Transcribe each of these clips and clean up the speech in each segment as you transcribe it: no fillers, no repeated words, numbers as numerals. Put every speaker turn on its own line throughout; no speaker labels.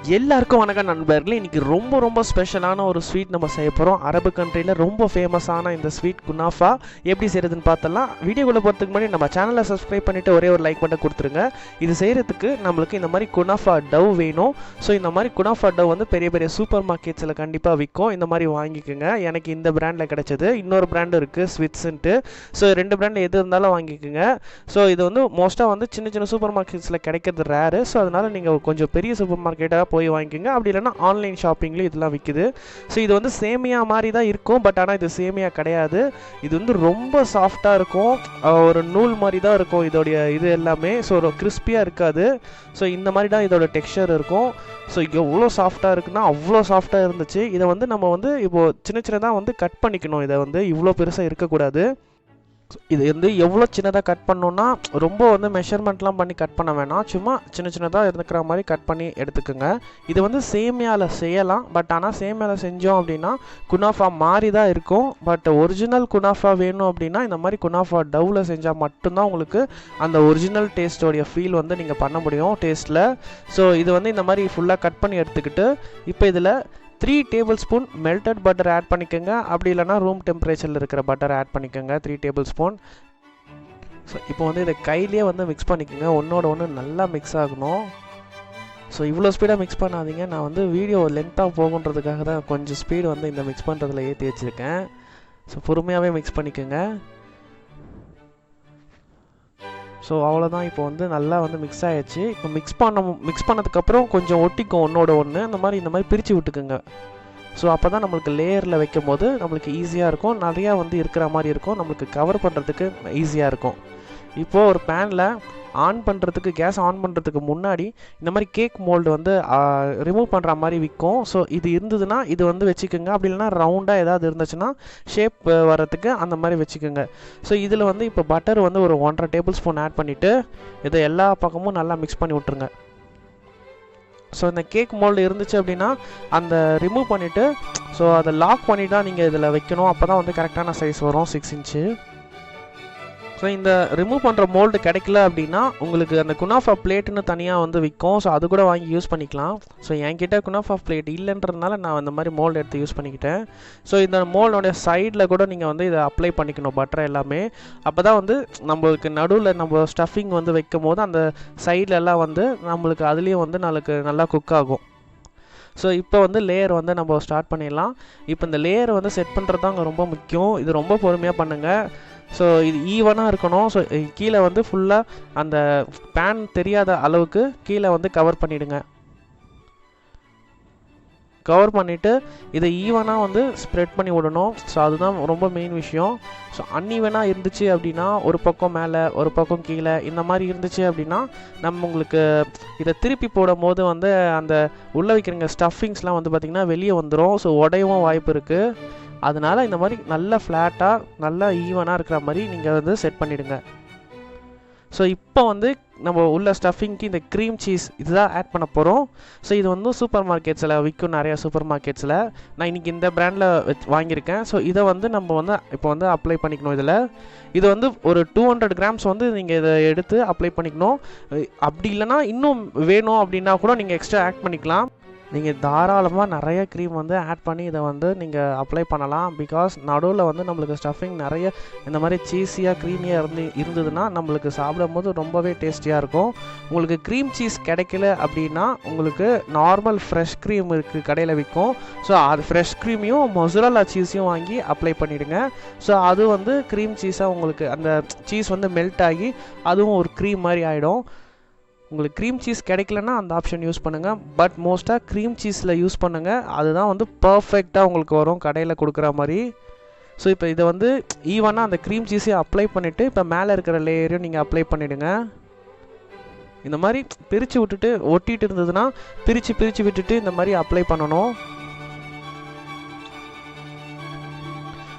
எல்லாருக்கும் வணக்கம் நண்பர்களே. இன்றைக்கி ரொம்ப ஸ்பெஷலான ஒரு ஸ்வீட் நம்ம செய்ய போகிறோம். அரபு கண்ட்ரியில் ரொம்ப ஃபேமஸான இந்த ஸ்வீட் குனாஃபா எப்படி செய்கிறதுன்னு பார்த்தலாம். வீடியோக்குள்ளே போகிறதுக்கு முன்னாடி நம்ம சேனலை சப்ஸ்கிரைப் பண்ணிவிட்டு ஒரே ஒரு லைக் மட்டும் கொடுத்துருங்க. இது செய்கிறதுக்கு நம்மளுக்கு இந்த மாதிரி குனாஃபா டவ் வேணும். ஸோ இந்த மாதிரி குனாஃபா டவ் வந்து பெரிய சூப்பர் மார்க்கெட்ஸில் கண்டிப்பாக விற்கும். இந்த மாதிரி வாங்கிக்கோங்க. எனக்கு இந்த பிராண்டில் கிடைச்சது. இன்னொரு பிராண்டு இருக்குது ஸ்விட்ஸுன்ட்டு. ஸோ 2 பிராண்டு எது இருந்தாலும் வாங்கிக்கோங்க. ஸோ இது வந்து மோஸ்ட்டாக வந்து சின்ன சூப்பர் மார்க்கெட்ஸில் கிடைக்கிறது ரேரு. ஸோ அதனால் நீங்கள் கொஞ்சம் பெரிய சூப்பர் மார்க்கெட்டாக போய் வாங்கிக்கோங்க. அப்படி இல்லைன்னா ஆன்லைன் ஷாப்பிங்லேயும் இதெல்லாம் விற்குது. ஸோ இது வந்து சேமியா மாதிரி தான் இருக்கும். பட் ஆனால் இது சேமியா கிடையாது. இது வந்து ரொம்ப சாஃப்டாக இருக்கும். ஒரு நூல் மாதிரி தான் இருக்கும் இதோடைய இது எல்லாமே. ஸோ ஒரு கிறிஸ்பியாக இருக்காது. ஸோ இந்த மாதிரி தான் இதோட டெக்ஸ்சர் இருக்கும். ஸோ எவ்வளோ சாஃப்டாக இருக்குன்னா அவ்வளோ சாஃப்டாக இருந்துச்சு. இதை வந்து நம்ம வந்து இப்போது சின்னதாக வந்து கட் பண்ணிக்கணும். இதை வந்து இவ்வளோ பெருசாக இருக்கக்கூடாது. இது வந்து எவ்வளோ சின்னதாக கட் பண்ணோன்னா ரொம்ப வந்து மெஷர்மெண்ட்லாம் பண்ணி கட் பண்ண வேணாம். சும்மா சின்னதாக இருக்கிற மாதிரி கட் பண்ணி எடுத்துக்கோங்க. இது வந்து சேமியாவில் செய்யலாம். பட் ஆனால் சேமியாவில் செஞ்சோம் அப்படின்னா குனாஃபா மாதிரி தான் இருக்கும். பட் ஒரிஜினல் குனாஃபா வேணும் அப்படின்னா இந்த மாதிரி குனாஃபா டவ்வில் செஞ்சால் மட்டும்தான் உங்களுக்கு அந்த ஒரிஜினல் டேஸ்ட்டோடைய ஃபீல் வந்து நீங்கள் பண்ண முடியும் டேஸ்ட்டில். ஸோ இது வந்து இந்த மாதிரி ஃபுல்லாக கட் பண்ணி எடுத்துக்கிட்டு இப்போ இதில் 3 tablespoon melted butter add பண்ணிக்கோங்க. அப்படி இல்லைனா ரூம் டெம்பரேச்சரில் இருக்கிற பட்டர் ஆட் பண்ணிக்கோங்க 3 டேபிள் ஸ்பூன். ஸோ இப்போ வந்து இதை கையிலே வந்து மிக்ஸ் பண்ணிக்கோங்க. ஒன்றோட ஒன்று நல்லா மிக்ஸ் ஆகணும். ஸோ இவ்வளோ ஸ்பீடாக மிக்ஸ் பண்ணாதீங்க. நான் வந்து வீடியோ லென்த்தாக போகுன்றதுக்காக தான் கொஞ்சம் ஸ்பீடு வந்து இந்த மிக்ஸ் பண்ணுறதுல ஏற்றி வச்சுருக்கேன். ஸோ பொறுமையாகவே மிக்ஸ் பண்ணிக்கோங்க. ஸோ அவ்வளோதான். இப்போ வந்து நல்லா வந்து மிக்ஸ் ஆகிடுச்சு. இப்போ மிக்ஸ் பண்ணதுக்கப்புறம் கொஞ்சம் ஒட்டிக்கும் ஒன்றோட ஒன்று. இந்த மாதிரி பிரித்து விட்டுக்குங்க. ஸோ அப்போ தான் நம்மளுக்கு லேயரில் வைக்கும் போது நம்மளுக்கு ஈஸியாக இருக்கும். நிறையா வந்து இருக்கிற மாதிரி இருக்கும். நம்மளுக்கு கவர் பண்ணுறதுக்கு ஈஸியாக இருக்கும். இப்போது ஒரு பேனில் கேஸ் ஆன் பண்ணுறதுக்கு முன்னாடி இந்த மாதிரி கேக் மோல்டு வந்து ரிமூவ் பண்ணுற மாதிரி விற்கும். ஸோ இது இருந்ததுன்னா இது வந்து வச்சுக்கோங்க. அப்படி இல்லைனா ரவுண்டாக ஏதாவது இருந்துச்சுன்னா ஷேப் வரத்துக்கு அந்த மாதிரி வச்சுக்கோங்க. ஸோ இதில் வந்து இப்போ பட்டர் வந்து ஒரு 1.5 டேபிள் ஸ்பூன் ஆட் பண்ணிவிட்டு இதை எல்லா பக்கமும் நல்லா மிக்ஸ் பண்ணி விட்ருங்க. ஸோ இந்த கேக் மோல்டு இருந்துச்சு அப்படின்னா அந்த ரிமூவ் பண்ணிவிட்டு ஸோ அதை லாக் பண்ணி தான் நீங்கள் இதில் வைக்கணும். அப்போ தான் வந்து கரெக்டான சைஸ் வரும் 6 இன்ச்சு. ஸோ இந்த ரிமூவ் பண்ணுற மோல்டு கிடைக்கல அப்படின்னா உங்களுக்கு அந்த குனாஃபா பிளேட்டுன்னு தனியாக வந்து விற்கும். ஸோ அது கூட வாங்கி யூஸ் பண்ணிக்கலாம். ஸோ என்கிட்ட குனாஃபா பிளேட் இல்லைன்றதுனால நான் இந்த மாதிரி மோல்டு எடுத்து யூஸ் பண்ணிக்கிட்டேன். ஸோ இந்த மோல்டோடைய சைடில் கூட நீங்கள் வந்து இதை அப்ளை பண்ணிக்கணும் பட்டர் எல்லாமே. அப்போ தான் வந்து நம்மளுக்கு நடுவில் நம்ம ஸ்டஃபிங் வந்து வைக்கும் போது அந்த சைட்லலாம் வந்து நம்மளுக்கு அதுலேயும் வந்து நல்லா குக் ஆகும். ஸோ இப்போ வந்து லேயர் வந்து நம்ம ஸ்டார்ட் பண்ணிடலாம். இப்போ இந்த லேயர் வந்து செட் பண்ணுறது தான் ரொம்ப முக்கியம். இது ரொம்ப பொறுமையாக பண்ணுங்கள். ஸோ இது ஈவனாக இருக்கணும். ஸோ கீழே வந்து ஃபுல்லாக அந்த பேன் தெரியாத அளவுக்கு கீழே வந்து கவர் பண்ணிவிடுங்க. கவர் பண்ணிவிட்டு இதை ஈவனாக வந்து ஸ்ப்ரெட் பண்ணி விடணும். ஸோ அதுதான் ரொம்ப மெயின் விஷயம். ஸோ அன்ஈவனாக இருந்துச்சு அப்படின்னா ஒரு பக்கம் மேலே ஒரு பக்கம் கீழே இந்த மாதிரி இருந்துச்சு அப்படின்னா உங்களுக்கு இதை திருப்பி போடும் போது வந்து அந்த உள்ளே வைக்கிறங்க ஸ்டஃபிங்ஸ்லாம் வந்து பார்த்திங்கன்னா வெளியே வந்துடும். ஸோ உடையவும் வாய்ப்பு இருக்குது. அதனால் இந்த மாதிரி நல்லா ஃப்ளாட்டாக நல்லா ஈவனாக இருக்கிற மாதிரி நீங்கள் வந்து செட் பண்ணிவிடுங்க. ஸோ இப்போ வந்து நம்ம உள்ள ஸ்டஃபிங்க்கு இந்த க்ரீம் சீஸ் இதுதான் ஆட் பண்ண போகிறோம். ஸோ இது வந்து சூப்பர் மார்க்கெட்ஸில் விற்கும். நிறையா சூப்பர் மார்க்கெட்ஸில் நான் இன்றைக்கி இந்த பிராண்டில் வாங்கியிருக்கேன். ஸோ இதை வந்து நம்ம வந்து இப்போ வந்து அப்ளை பண்ணிக்கணும். இது வந்து ஒரு 200 கிராம்ஸ் வந்து நீங்கள் இதை எடுத்து அப்ளை பண்ணிக்கணும். அப்படி இல்லைனா இன்னும் வேணும் அப்படின்னா கூட நீங்கள் எக்ஸ்ட்ரா ஆட் பண்ணிக்கலாம். நீங்கள் தாராளமாக நிறைய க்ரீம் வந்து ஆட் பண்ணி இதை வந்து நீங்கள் அப்ளை பண்ணலாம். பிகாஸ் நடுவில் வந்து நம்மளுக்கு ஸ்டஃபிங் நிறைய இந்த மாதிரி சீஸியாக க்ரீமியாக இருந்ததுன்னா நம்மளுக்கு சாப்பிடும் போது ரொம்பவே டேஸ்டியாக இருக்கும். உங்களுக்கு க்ரீம் சீஸ் கிடைக்கல அப்படின்னா உங்களுக்கு நார்மல் ஃப்ரெஷ் க்ரீம் இருக்குது கடையில் விற்கும். ஸோ அது ஃப்ரெஷ் க்ரீமையும் மொசரல்லா சீஸையும் வாங்கி அப்ளை பண்ணிவிடுங்க. ஸோ அது வந்து க்ரீம் சீஸாக உங்களுக்கு அந்த சீஸ் வந்து மெல்ட் ஆகி அதுவும் ஒரு க்ரீம் மாதிரி ஆகிடும். உங்களுக்கு க்ரீம் சீஸ் கிடைக்கலன்னா அந்த ஆப்ஷன் யூஸ் பண்ணுங்கள். பட் மோஸ்ட்டாக க்ரீம் சீஸில் யூஸ் பண்ணுங்கள். அதுதான் வந்து பர்ஃபெக்டாக உங்களுக்கு வரும் கடையில் கொடுக்குற மாதிரி. ஸோ இப்போ இதை வந்து ஈவனாக அந்த க்ரீம் சீஸையும் அப்ளை பண்ணிவிட்டு இப்போ மேலே இருக்கிற லேயரையும் நீங்கள் அப்ளை பண்ணிவிடுங்க. இந்த மாதிரி பிரித்து விட்டுட்டு ஒட்டிகிட்டு இருந்ததுன்னா பிரித்து விட்டுட்டு இந்த மாதிரி அப்ளை பண்ணணும்.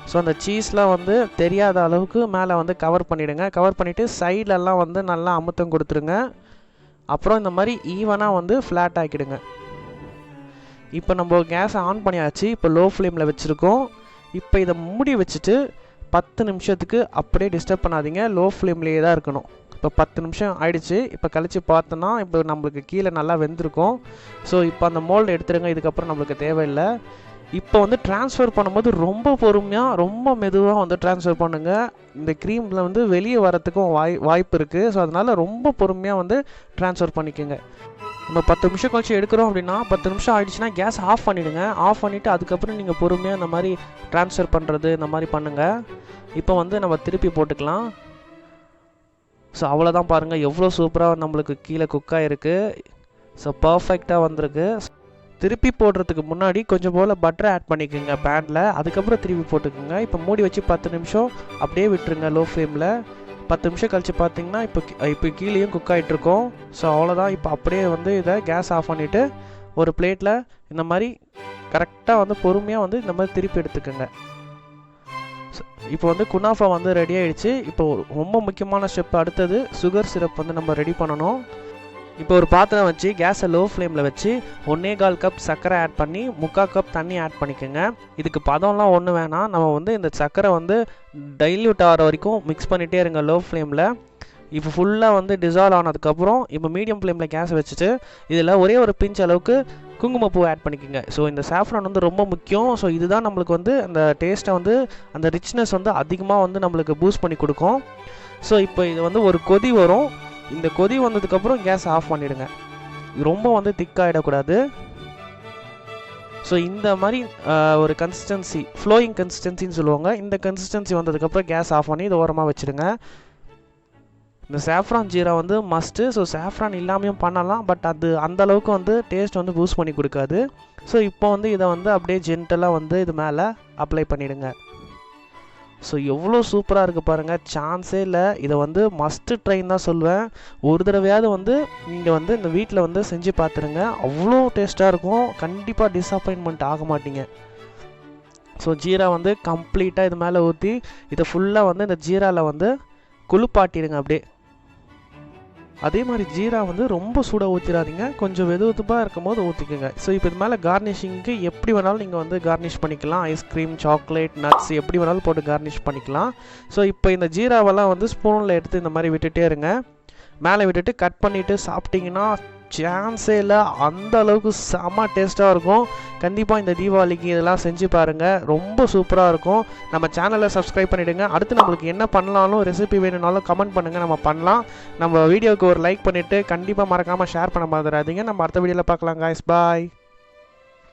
ஸோ அந்த சீஸ்லாம் வந்து தெரியாத அளவுக்கு மேலே வந்து கவர் பண்ணிவிடுங்க. கவர் பண்ணிவிட்டு சைட்லலாம் வந்து நல்லா அமுத்தம் கொடுத்துருங்க. அப்புறம் இந்த மாதிரி ஈவனாக வந்து ஃப்ளாட் ஆக்கிடுங்க. இப்போ நம்ம கேஸை ஆன் பண்ணியாச்சு. இப்போ லோ ஃப்ளேமில் வச்சுருக்கோம். இப்போ இதை மூடி வச்சுட்டு 10 நிமிஷத்துக்கு அப்படியே டிஸ்டர்ப் பண்ணாதீங்க. லோ ஃப்ளேம்லேயே தான் இருக்கணும். இப்போ 10 நிமிஷம் ஆயிடுச்சு. இப்போ கழிச்சு பார்த்தோன்னா இப்போ நம்மளுக்கு கீழே நல்லா வெந்திருக்கும். ஸோ இப்போ அந்த மோல்டு எடுத்துருங்க, இதுக்கப்புறம் நம்மளுக்கு தேவையில்லை. இப்போ வந்து ட்ரான்ஸ்ஃபர் பண்ணும்போது ரொம்ப பொறுமையாக ரொம்ப மெதுவாக வந்து ட்ரான்ஸ்ஃபர் பண்ணுங்கள். இந்த க்ரீமில் வந்து வெளியே வரத்துக்கும் வாய்ப்பு இருக்குது. ஸோ அதனால் ரொம்ப பொறுமையாக வந்து ட்ரான்ஸ்ஃபர் பண்ணிக்கோங்க. நம்ம 10 நிமிஷம் கழிச்சு எடுக்கிறோம் அப்படின்னா 10 நிமிஷம் ஆகிடுச்சுன்னா கேஸ் ஆஃப் பண்ணிவிடுங்க. ஆஃப் பண்ணிவிட்டு அதுக்கப்புறம் நீங்கள் பொறுமையாக இந்த மாதிரி ட்ரான்ஸ்ஃபர் பண்ணுறது இந்த மாதிரி பண்ணுங்கள். இப்போ வந்து நம்ம திருப்பி போட்டுக்கலாம். ஸோ அவ்வளோதான், பாருங்கள் எவ்வளோ சூப்பராக நம்மளுக்கு கீழே குக்காக இருக்குது. ஸோ பர்ஃபெக்டாக வந்திருக்கு. திருப்பி போடுறதுக்கு முன்னாடி கொஞ்சம் போல் பட்டரை ஆட் பண்ணிக்கோங்க பேனில், அதுக்கப்புறம் திருப்பி போட்டுக்கோங்க. இப்போ மூடி வச்சு 10 நிமிஷம் அப்படியே விட்டுருங்க லோ ஃப்ளேமில். 10 நிமிஷம் கழிச்சு பார்த்தீங்கன்னா இப்போ கீழேயும் குக் ஆகிட்ருக்கோம். ஸோ அவ்வளோதான். இப்போ அப்படியே வந்து இதை கேஸ் ஆஃப் பண்ணிவிட்டு ஒரு பிளேட்டில் இந்த மாதிரி கரெக்டாக வந்து பொறுமையாக வந்து இந்த மாதிரி திருப்பி எடுத்துக்கோங்க. இப்போ வந்து குனாஃபா வந்து ரெடி ஆகிடுச்சு. இப்போ ரொம்ப முக்கியமான ஸ்டெப் அடுத்தது சுகர் சிரப் வந்து நம்ம ரெடி பண்ணணும். இப்போ ஒரு பாத்திரம் வச்சு கேஸை லோ ஃப்ளேமில் வச்சு 1.25 கப் சர்க்கரை ஆட் பண்ணி 3/4 கப் தண்ணி ஆட் பண்ணிக்கோங்க. இதுக்கு பதம்லாம் ஒன்றும் வேணாம். நம்ம வந்து இந்த சர்க்கரை வந்து டைல்யூட் ஆகிற வரைக்கும் மிக்ஸ் பண்ணிகிட்டே இருங்க லோ ஃப்ளேமில். இப்போ ஃபுல்லாக வந்து டிசால்வ் ஆனதுக்கப்புறம் இப்போ மீடியம் ஃப்ளேமில் கேஸ் வச்சுட்டு இதில் ஒரே ஒரு பிஞ்ச் அளவுக்கு குங்குமப்பூ ஆட் பண்ணிக்கோங்க. ஸோ இந்த சாஃப்ரான் வந்து ரொம்ப முக்கியம். ஸோ இதுதான் நம்மளுக்கு வந்து அந்த டேஸ்ட்டை வந்து அந்த ரிச்னஸ் வந்து அதிகமாக வந்து நம்மளுக்கு பூஸ்ட் பண்ணி கொடுக்கும். ஸோ இப்போ இது வந்து ஒரு கொதி வரும். இந்த கொதி வந்ததுக்கப்புறம் கேஸ் ஆஃப் பண்ணிவிடுங்க. ரொம்ப வந்து திக்காகிடக்கூடாது. ஸோ இந்த மாதிரி ஒரு கன்சிஸ்டன்சி ஃப்ளோயிங் கன்சிஸ்டன்சின்னு சொல்லுவாங்க. இந்த கன்சிஸ்டன்சி வந்ததுக்கப்புறம் கேஸ் ஆஃப் பண்ணி இதை ஓரமாக வச்சுடுங்க. இந்த சாஃப்ரான் ஜீரா வந்து மஸ்ட்டு. ஸோ சாஃப்ரான் இல்லாமையும் பண்ணலாம், பட் அது அந்தளவுக்கு வந்து டேஸ்ட் வந்து பூஸ்ட் பண்ணி கொடுக்காது. ஸோ இப்போ வந்து இதை வந்து அப்படியே ஜென்டலாக வந்து இது மேலே அப்ளை பண்ணிவிடுங்க. ஸோ எவ்வளோ சூப்பராக இருக்குது பாருங்கள், சான்ஸே இல்லை. இதை வந்து மஸ்ட்டு ட்ரைன் தான் சொல்லுவேன். ஒரு தடவையாவது வந்து நீங்கள் வந்து இந்த வீட்டில் வந்து செஞ்சு பார்த்துருங்க. அவ்வளோ டேஸ்ட்டாக இருக்கும். கண்டிப்பாக டிஸப்பாயின்மெண்ட் ஆக மாட்டீங்க. ஸோ ஜீரா வந்து கம்ப்ளீட்டாக இது மேலே ஊற்றி இதை ஃபுல்லாக வந்து இந்த ஜீராவில் வந்து குளிப்பாட்டிடுங்க அப்படியே. அதே மாதிரி ஜீரா வந்து ரொம்ப சூடாக ஊற்றிடாதீங்க, கொஞ்சம் வெதுவெதுப்பாக இருக்கும் போது ஊற்றிக்கோங்க. ஸோ இப்போ இது மேலே கார்னிஷிங்க்கு எப்படி வேணாலும் நீங்கள் வந்து கார்னிஷ் பண்ணிக்கலாம். ஐஸ்கிரீம், சாக்லேட், நட்ஸ் எப்படி வேணாலும் போட்டு கார்னிஷ் பண்ணிக்கலாம். ஸோ இப்போ இந்த ஜீராவெல்லாம் வந்து ஸ்பூனில் எடுத்து இந்த மாதிரி விட்டுட்டே இருங்க. மேலே விட்டுட்டு கட் பண்ணிவிட்டு சாப்பிட்டிங்கன்னா சான்ஸே இல்லை, அந்த அளவுக்கு செம்ம டேஸ்ட்டாக இருக்கும். கண்டிப்பாக இந்த தீபாவளிக்கு இதெல்லாம் செஞ்சு பாருங்கள், ரொம்ப சூப்பராக இருக்கும். நம்ம சேனலை சப்ஸ்கிரைப் பண்ணிவிடுங்க. அடுத்து நம்மளுக்கு என்ன பண்ணலாலும் ரெசிபி வேணும்னாலும் கமெண்ட் பண்ணுங்கள், நம்ம பண்ணலாம். நம்ம வீடியோவுக்கு ஒரு லைக் பண்ணிவிட்டு கண்டிப்பாக மறக்காமல் ஷேர் பண்ண மறந்துடாதீங்க. நம்ம அடுத்த வீடியோவில் பார்க்கலாம். காய்ஸ், பாய்.